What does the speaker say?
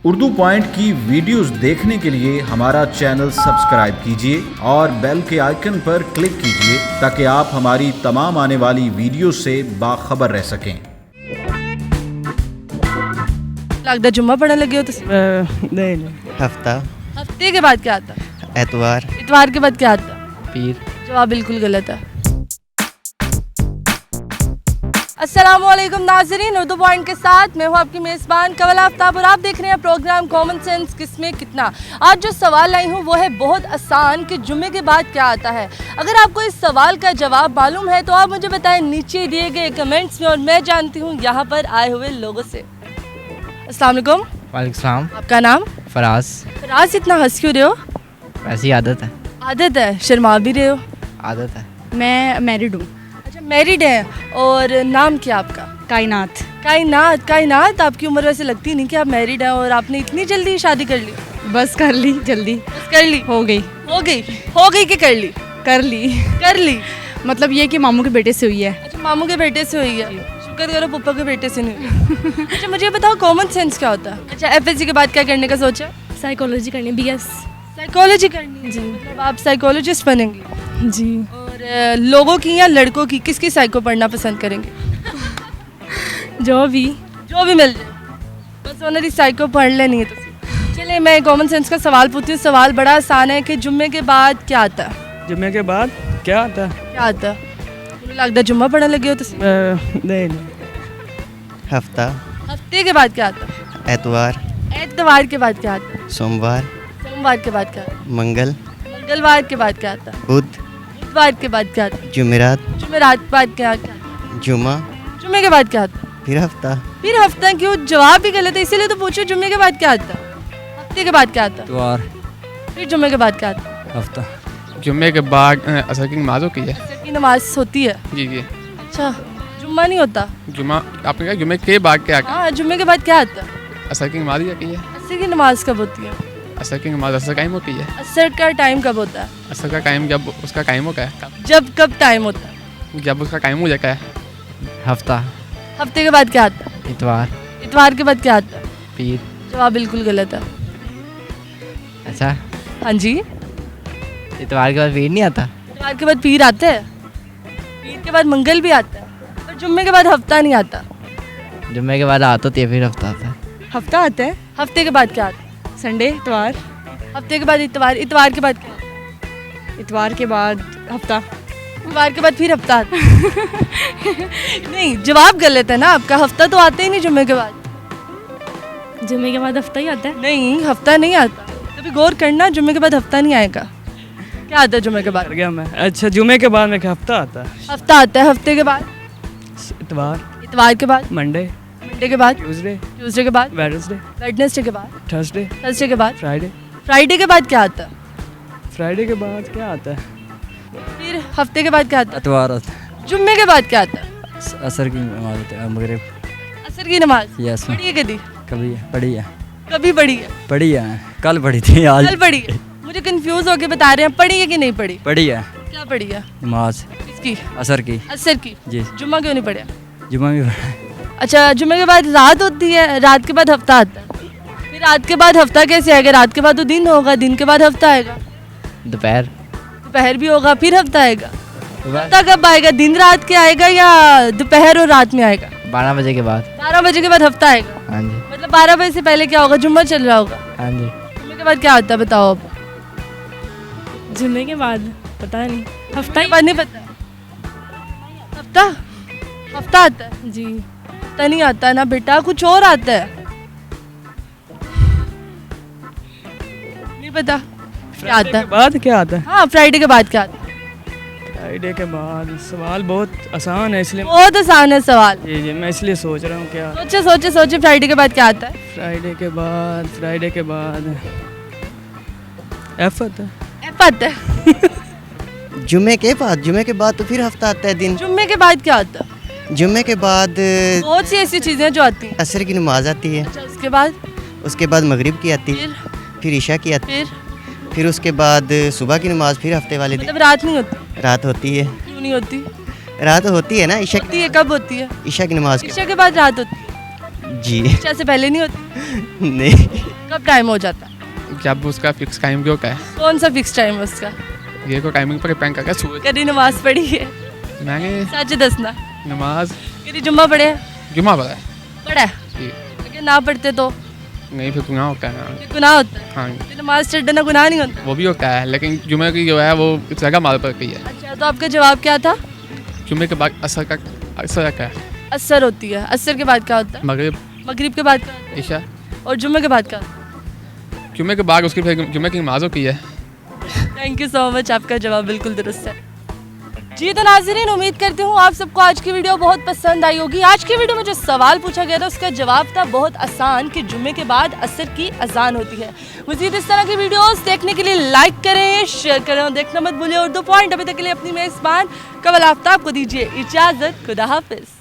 Urdu point की videos देखने के लिए हमारा चैनल सब्सक्राइब कीजिए और बेल के आइकन पर क्लिक कीजिए ताकि आप हमारी तमाम आने वाली वीडियो से बाखबर रह सकें। लगता जुम्मा पढ़ने लगे हो तुम? नहीं। हफ्ता। हफ्ते के बाद क्या आता? एतवार। इतवार के बाद क्या आता? पीर। जवाब बिल्कुल गलत है। अस्सलामुअलैकुम नाज़रीन, उर्दू पॉइंट के साथ मैं हूँ आपकी मेज़बान कंवल आफ्ताब और आप देख रहे हैं प्रोग्राम कॉमन सेंस किसमें कितना। आज जो सवाल लाई हूँ वो है बहुत आसान कि जुम्मे के बाद क्या आता है। अगर आपको इस सवाल का जवाब मालूम है तो आप मुझे बताएं नीचे दिए गए कमेंट्स में और मैं जानती हूँ यहाँ पर आए हुए लोगों से। अस्सलाम वालेकुम। वालेकुम सलाम। आपका नाम? फराज। फराज, इतना हंस क्यों रहे हो? ऐसी आदत है। आदत है? शर्मा भी रहे हो? आदत है। मैं मैरिड हूँ। अच्छा, मैरिड है। और नाम क्या आपका? कायनात। कायनात। कायनात, आपकी उम्र वैसे लगती नहीं कि आप मैरिड हैं और आपने इतनी जल्दी शादी कर ली। बस कर ली जल्दी। बस कर ली? हो गई। हो गई? हो गई कि कर ली? कर ली। कर ली मतलब ये कि मामू के बेटे से हुई है। अच्छा, मामू के बेटे से हुई है। शुक्र करो पप्पा के बेटे से नहीं हुई। अच्छा, मुझे बताओ कॉमन सेंस क्या होता है? अच्छा, एफएससी के बाद क्या करने का सोचा? साइकोलॉजी करनी, बीएस। साइकोलॉजी करनी जी। मतलब आप साइकोलॉजिस्ट बनेंगी? जी। और लोगों की या लड़कों की किसकी साइको पढ़ना पसंद करेंगे? जो भी मिल जाए, बस उन्हें साइको पढ़ लेनी है। तो चलिए मैं कॉमन सेंस का सवाल पूछती हूँ। सवाल बड़ा आसान है कि जुम्मे के बाद क्या आता है? जुम्मे के बाद क्या आता है? क्या आता है? मुझे लगता है जुम्मा पढ़ने लगे हो तुम। नहीं। हफ्ता। हफ्ते के बाद क्या आता है? एतवार। एतवार के बाद क्या आता है? सोमवार। सोमवार के बाद क्या आता है? मंगल। मंगलवार के बाद क्या आता है? बुध। बुधवार के बाद क्या आता है? जुमेरात। जुमेरात के बाद क्या आता है? जुमा। जुम्मे के बाद क्या आता है? फिर हफ्ता। फिर हफ्ता क्यों? जवाब भी गलत है, इसीलिए तो पूछो जुम्मे के बाद क्या आता है। हफ्ते के बाद क्या आता है? इतवार। फिर जुम्मे के बाद क्या आता है? हफ्ता। जुम्मे के बाद असर की नमाज होती है। असर की नमाज होती है? जी। अच्छा, जुम्मा नहीं होता? जुम्मा आपने कहा जुम्मे के बाद क्या? हाँ, जुम्मे के बाद क्या आता है? असर की नमाज ही की है। असर की नमाज कब होती है? असर की नमाज असर टाइम होती है। असर का टाइम कब होता है? असर का टाइम जब उसका टाइम होता है, जब कब टाइम होता है? जब उसका टाइम हो जाता है। हफ्ता। हफ्ते के बाद क्या आता है? इतवार। इतवार के बाद क्या आता है? पीर। जवाब बिल्कुल गलत है। अच्छा, हाँ जी, इतवार के बाद पीर नहीं आता? इतवार के बाद पीर आता है। पीर के बाद मंगल भी आता है और जुम्मे के बाद हफ्ता नहीं आता। जुम्मे के बाद रात होती है, फिर हफ्ता आता है। हफ्ता आता है। हफ्ते के बाद क्या आता है? संडे, इतवार। हफ्ते के बाद इतवार। इतवार के बाद क्या आता है? इतवार के बाद हफ्ता। इतवार के बाद फिर हफ्ता आता है। नहीं, जवाब गलत है ना आपका। हफ्ता तो आता ही नहीं जुम्मे के बाद। जुम्मे के बाद हफ्ता ही आता है। नहीं, हफ्ता नहीं आता। कभी गौर करना, जुम्मे के बाद हफ्ता नहीं आएगा। क्या आता है जुम्मे के बाद? कर गया मैं। अच्छा, जुम्मे के बाद में क्या हफ्ता आता है? हफ्ता आता है। हफ्ते के बाद? इतवार। इतवार के बाद? मंडे। मंडे के बाद? ट्यूसडे। ट्यूसडे के बाद? वेडनेसडे। वेडनेसडे के बाद? थर्सडे। थर्सडे के बाद? फ्राइडे। फ्राइडे के बाद क्या आता है? फ्राइडे के बाद क्या आता है? फिर हफ्ते के बाद क्या आता इतवार होता है? जुम्मे के बाद क्या आता है? है। असर की नमाज होती है, मगरिब। असर की नमाज? यस। पढ़ी है कभी? कभी पढ़ी है। कभी पढ़ी है? पढ़ी है, कल पढ़ी थी, आज कल पढ़ी है? मुझे कंफ्यूज होके बता रहे हैं, पढ़ी है कि नहीं पढ़ी? पढ़ी है। क्या पढ़ी है? नमाज किसकी? असर की। असर की। जी। जुम्मा क्यों नहीं पढ़ा? जुम्मा भी पढ़ा। अच्छा, जुम्मे के बाद रात होती है, रात के बाद हफ्ता आता है। फिर रात के बाद हफ्ता कैसे आएगा? रात के बाद तो दिन होगा, दिन के बाद हफ्ता आएगा। दोपहर। दोपहर भी होगा, फिर हफ्ता आएगा। हफ्ता कब आएगा? दिन रात के आएगा या दोपहर और रात में आएगा? 12 बजे के बाद। 12 बजे के बाद हफ्ता आएगा। हाँ जी। मतलब 12 बजे से पहले क्या होगा? जुम्मा चल रहा होगा। हाँ जी। जुम्मे के बाद क्या होता है बताओ अब? जुम्मे के बाद पता नहीं। हफ्ता के बाद नहीं पता। हफ्ता? हफ्ता आता है? जी। हफ्ता नहीं आता ना बेटा, कुछ और आता है। नहीं पता क्या आता के है? बाद क्या आता है? हाँ, फ्राइडे के बाद क्या आता है? फ्राइडे के बाद सवाल बहुत आसान है, इसलिए बहुत आसान है सवाल। जी मैं इसलिए सोच रहा हूँ क्या। सोचे सोचे सोचे, फ्राइडे के बाद क्या आता है? फ्राइडे के बाद एफ आता है। एफ आता है। जुम्मे के बाद तो फिर हफ्ता आता है दिन। जुम्मे के बाद क्या आता है? जुम्मे के बाद बहुत सी ऐसी चीजें जो आती हैं। असर की नमाज आती है। अच्छा, उसके बाद? उसके बाद मगरिब की आती है। फिर ईशा की आती है। फिर उसके बाद सुबह की नमाज, फिर हफ्ते वाले दिन। मतलब रात नहीं होती? रात होती है। क्यों नहीं होती? रात होती है ना, ईशा होती है। कब होती है? ईशा की नमाज ईशा के बाद रात होती है। जी ईशा से पहले नहीं होती? नहीं। कब टाइम हो जाता है? जब उसका फिक्स टाइम क्यों का है, कौन सा फिक्स टाइम है उसका? ये को टाइमिंग पर डिपेंड करता है। सूरज कभी नमाज पढ़ी है? मैंने सच दसना, नमाज कभी जुम्मा पढ़े है? जुमा पढ़ा है पढ़ा है? जी। अगर ना पढ़ते तो नहीं, फिर गुनाह होता है ना। ये गुनाह होता है? हाँ, ये नमाज छड्डना गुनाह नहीं होता? वो भी होता है, लेकिन जुमे की जो है वो जगह माल पर की है। अच्छा, तो आपका जवाब क्या था? जुमे के बाद असर का है, असर होती है। असर के बाद क्या होता है? मगरिब, मगरिब के बाद क्या होता है? ईशा। और जुम्मे के बाद क्या होता है? जुमे के बाद उसकी फिर जुमे की नमाज़ों की है। थैंक यू सो मच, आपका जवाब बिल्कुल दुरुस्त है। जी तो नाज़रीन, उम्मीद करती हूँ आप सबको आज की वीडियो बहुत पसंद आई होगी। आज की वीडियो में जो सवाल पूछा गया था उसका जवाब था बहुत आसान कि जुम्मे के बाद असर की अजान होती है। मज़ीद इस तरह की वीडियोस देखने के लिए लाइक करें, शेयर करें और देखना मत भूलिए उर्दू पॉइंट। अभी तक के लिए अपनी मेज़बान कवल आफ्ताब को दीजिए इजाज़त। खुदा हाफिज़।